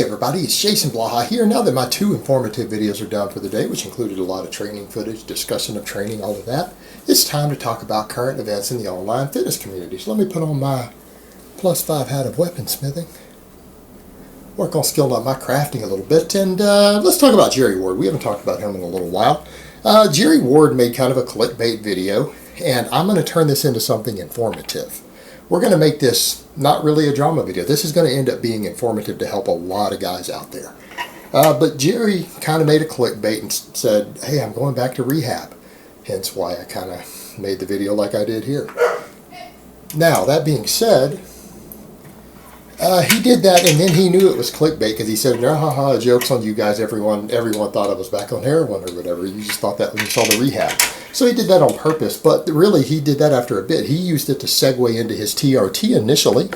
everybody, it's Jason Blaha here. Now that my 2 informative videos are done for the day, which included a lot of training footage, discussion of training, all of that, it's time to talk about current events in the online fitness community. So let me put on my +5 hat of weaponsmithing, work on skilling up my crafting a little bit, and let's talk about Jerry Ward. We haven't talked about him in a little while. Jerry Ward made kind of a clickbait video, and I'm going to turn this into something informative. We're going to make this not really a drama video. This is going to end up being informative to help a lot of guys out there. But Jerry kind of made a clickbait and said, hey, I'm going back to rehab. Hence why I kind of made the video like I did here. Now, that being said, he did that and then he knew it was clickbait because he said, no, haha, joke's on you guys. Everyone thought I was back on heroin or whatever. You just thought that when you saw the rehab. So he did that on purpose, but really he did that after a bit. He used it to segue into his TRT initially.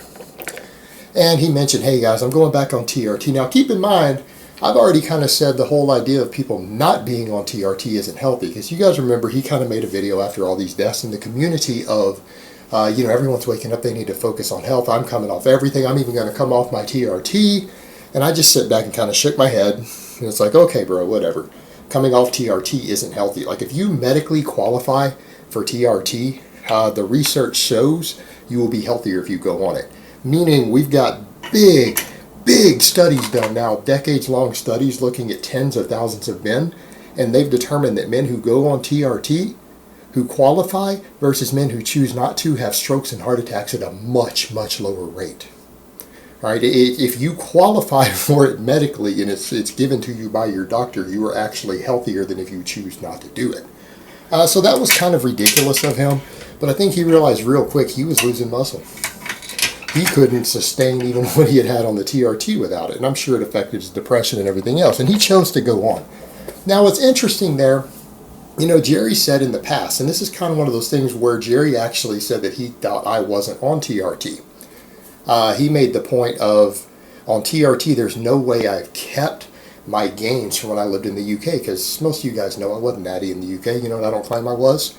And he mentioned, hey guys, I'm going back on TRT. Now keep in mind, I've already kind of said the whole idea of people not being on TRT isn't healthy. Because you guys remember he kind of made a video after all these deaths in the community of, everyone's waking up, they need to focus on health. I'm coming off everything. I'm even going to come off my TRT. And I just sit back and kind of shook my head. And it's like, okay, bro, whatever. Coming off TRT isn't healthy. Like if you medically qualify for TRT, the research shows you will be healthier if you go on it. Meaning we've got big studies done now, decades-long studies looking at tens of thousands of men, and they've determined that men who go on TRT, who qualify, versus men who choose not to, have strokes and heart attacks at a much, much lower rate. All right, if you qualify for it medically and it's given to you by your doctor, you are actually healthier than if you choose not to do it. So that was kind of ridiculous of him, but I think he realized real quick he was losing muscle. He couldn't sustain even what he had on the TRT without it, and I'm sure it affected his depression and everything else, and he chose to go on. Now what's interesting there, Jerry said in the past, and this is kind of one of those things where Jerry actually said that he thought I wasn't on TRT. He made the point of, on TRT, there's no way I've kept my gains from when I lived in the UK, because most of you guys know I wasn't natty in the UK, and I don't claim I was.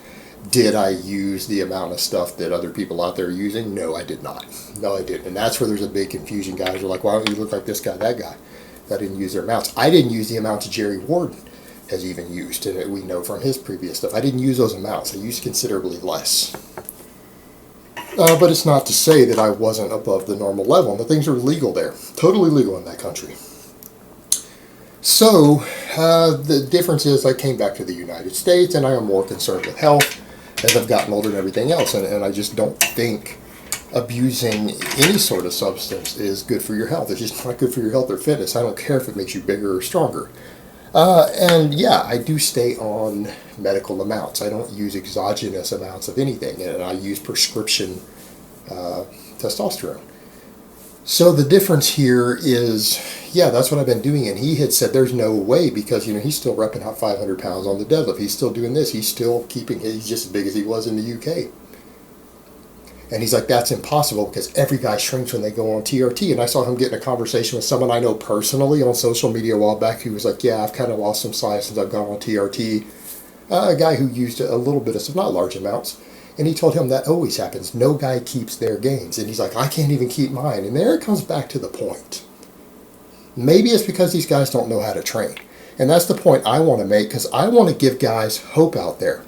Did I use the amount of stuff that other people out there are using? No, I did not. No, I didn't. And that's where there's a big confusion. Guys are like, why don't you look like this guy, that guy? I didn't use their amounts. I didn't use the amounts Jerry Ward has even used, and we know from his previous stuff. I didn't use those amounts. I used considerably less. But it's not to say that I wasn't above the normal level. And the things are legal there. Totally legal in that country. So, the difference is I came back to the United States and I am more concerned with health as I've gotten older and everything else. And I just don't think abusing any sort of substance is good for your health. It's just not good for your health or fitness. I don't care if it makes you bigger or stronger. And yeah, I do stay on medical amounts. I don't use exogenous amounts of anything, and I use prescription testosterone. So the difference here is, yeah, that's what I've been doing, and he had said there's no way because, he's still repping out 500 pounds on the deadlift. He's still doing this. He's still he's just as big as he was in the UK. And he's like, that's impossible because every guy shrinks when they go on TRT. And I saw him get in a conversation with someone I know personally on social media a while back who was like, yeah, I've kind of lost some size since I've gone on TRT. A guy who used a little bit of stuff, not large amounts. And he told him that always happens. No guy keeps their gains. And he's like, I can't even keep mine. And there it comes back to the point. Maybe it's because these guys don't know how to train. And that's the point I want to make because I want to give guys hope out there.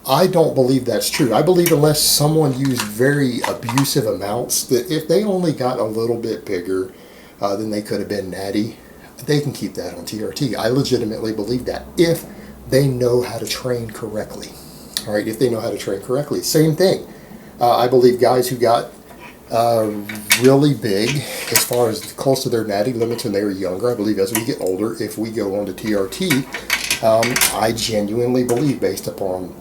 I don't believe that's true. I believe unless someone used very abusive amounts, that if they only got a little bit bigger than they could have been natty, they can keep that on TRT. I legitimately believe that if they know how to train correctly. All right, if they know how to train correctly. Same thing. I believe guys who got really big as far as close to their natty limits when they were younger, I believe as we get older, if we go on to TRT, I genuinely believe based upon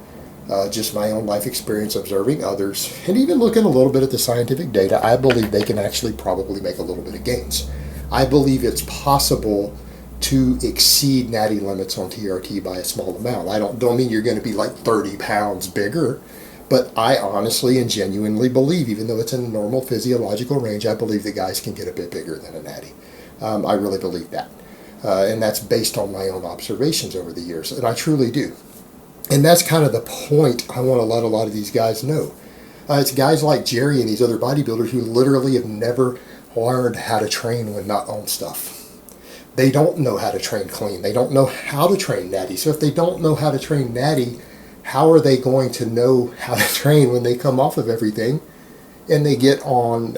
just my own life experience observing others, and even looking a little bit at the scientific data, I believe they can actually probably make a little bit of gains. I believe it's possible to exceed natty limits on TRT by a small amount. I don't mean you're going to be like 30 pounds bigger, but I honestly and genuinely believe, even though it's in a normal physiological range, I believe that guys can get a bit bigger than a natty. I really believe that. And that's based on my own observations over the years, and I truly do. And that's kind of the point I want to let a lot of these guys know. It's guys like Jerry and these other bodybuilders who literally have never learned how to train when not on stuff. they don't know how to train clean. They don't know how to train natty. So if they don't know how to train natty, how are they going to know how to train when they come off of everything and they get on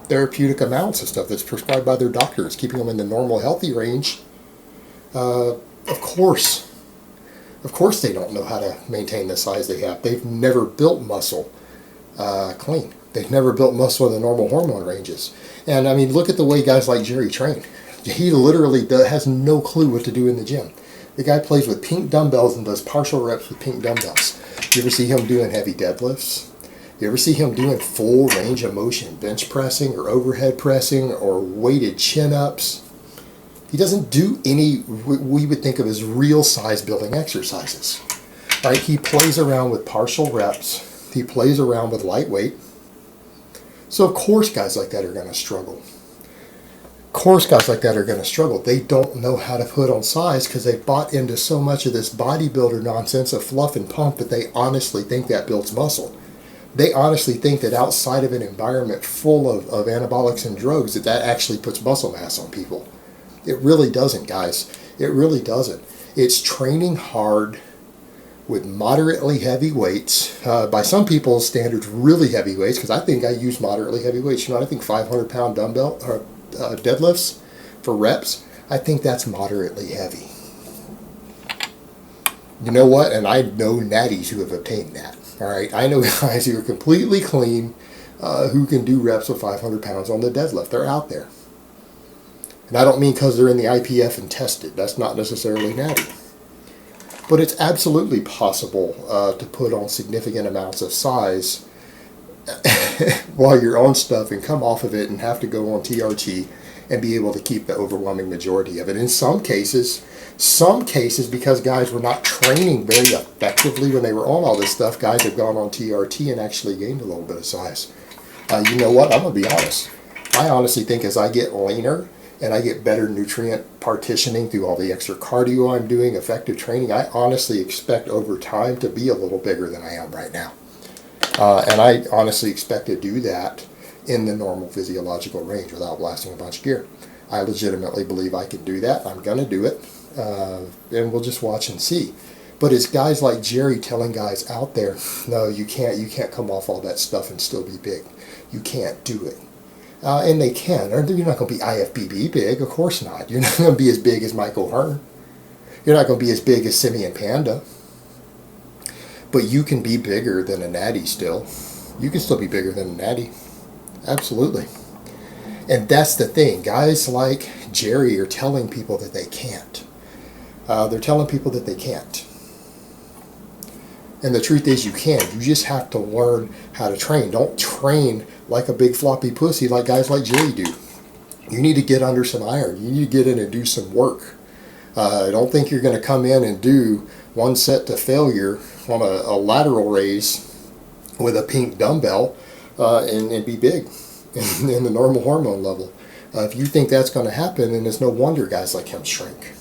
therapeutic amounts of stuff that's prescribed by their doctors, keeping them in the normal healthy range? Of course they don't know how to maintain the size they have. They've never built muscle clean. They've never built muscle in the normal hormone ranges. And I mean, look at the way guys like Jerry train. He literally has no clue what to do in the gym. The guy plays with pink dumbbells and does partial reps with pink dumbbells. You ever see him doing heavy deadlifts? You ever see him doing full range of motion bench pressing or overhead pressing or weighted chin-ups? He doesn't do any we would think of as real size building exercises. Right? He plays around with partial reps. He plays around with lightweight. So of course guys like that are going to struggle. They don't know how to put on size because they bought into so much of this bodybuilder nonsense of fluff and pump that they honestly think that builds muscle. They honestly think that outside of an environment full of anabolics and drugs that actually puts muscle mass on people. It really doesn't, guys. It really doesn't. It's training hard with moderately heavy weights. By some people's standards, really heavy weights, because I think I use moderately heavy weights. You know, I think 500-pound dumbbell or deadlifts for reps, I think that's moderately heavy. You know what? And I know natties who have obtained that. All right, I know guys who are completely clean who can do reps with 500 pounds on the deadlift. They're out there. And I don't mean because they're in the IPF and tested. That's not necessarily natty. But it's absolutely possible to put on significant amounts of size while you're on stuff and come off of it and have to go on TRT and be able to keep the overwhelming majority of it. In some cases, because guys were not training very effectively when they were on all this stuff, guys have gone on TRT and actually gained a little bit of size. You know what? I'm going to be honest. I honestly think as I get leaner and I get better nutrient partitioning through all the extra cardio I'm doing, effective training, I honestly expect over time to be a little bigger than I am right now. And I honestly expect to do that in the normal physiological range without blasting a bunch of gear. I legitimately believe I can do that. I'm going to do it. And we'll just watch and see. But it's guys like Jerry telling guys out there, no, you can't come off all that stuff and still be big. You can't do it. And they can. You're not going to be IFBB big, of course not. You're not going to be as big as Michael Hearn. You're not going to be as big as Simeon Panda. But you can be bigger than a natty still. You can still be bigger than a natty. Absolutely. And that's the thing. Guys like Jerry are telling people that they can't. They're telling people that they can't. And the truth is you can. You just have to learn how to train. Don't train like a big floppy pussy like guys like Jerry do. You need to get under some iron. You need to get in and do some work. I don't think you're going to come in and do one set to failure on a lateral raise with a pink dumbbell and be big in the normal hormone level. If you think that's going to happen, then it's no wonder guys like him shrink.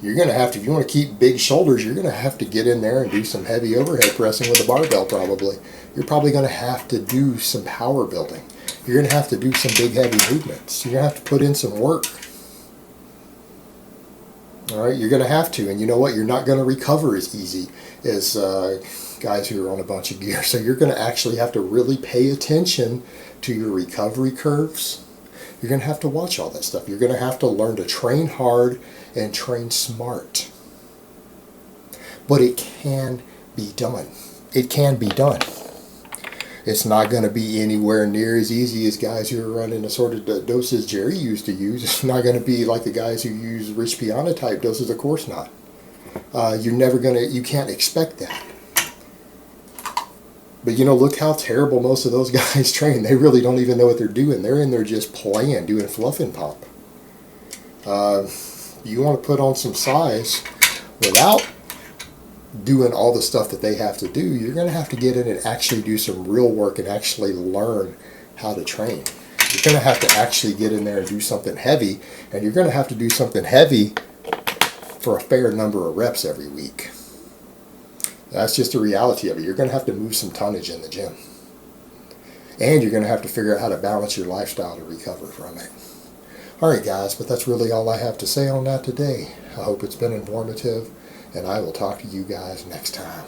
You're going to have to, if you want to keep big shoulders, you're going to have to get in there and do some heavy overhead pressing with a barbell probably. You're probably going to have to do some power building. You're going to have to do some big heavy movements. You're going to have to put in some work. All right, you're going to have to. And you know what? You're not going to recover as easy as guys who are on a bunch of gear. So you're going to actually have to really pay attention to your recovery curves. You're going to have to watch all that stuff. You're going to have to learn to train hard and train smart. But it can be done. It can be done. It's not going to be anywhere near as easy as guys who are running the sort of doses Jerry used to use. It's not going to be like the guys who use Rich Piana type doses. Of course not. You can't expect that. But, you know, look how terrible most of those guys train. They really don't even know what they're doing. They're in there just playing, doing fluff and pump. You want to put on some size without doing all the stuff that they have to do. You're going to have to get in and actually do some real work and actually learn how to train. You're going to have to actually get in there and do something heavy. And you're going to have to do something heavy for a fair number of reps every week. That's just the reality of it. You're going to have to move some tonnage in the gym. And you're going to have to figure out how to balance your lifestyle to recover from it. Alright guys, but that's really all I have to say on that today. I hope it's been informative, and I will talk to you guys next time.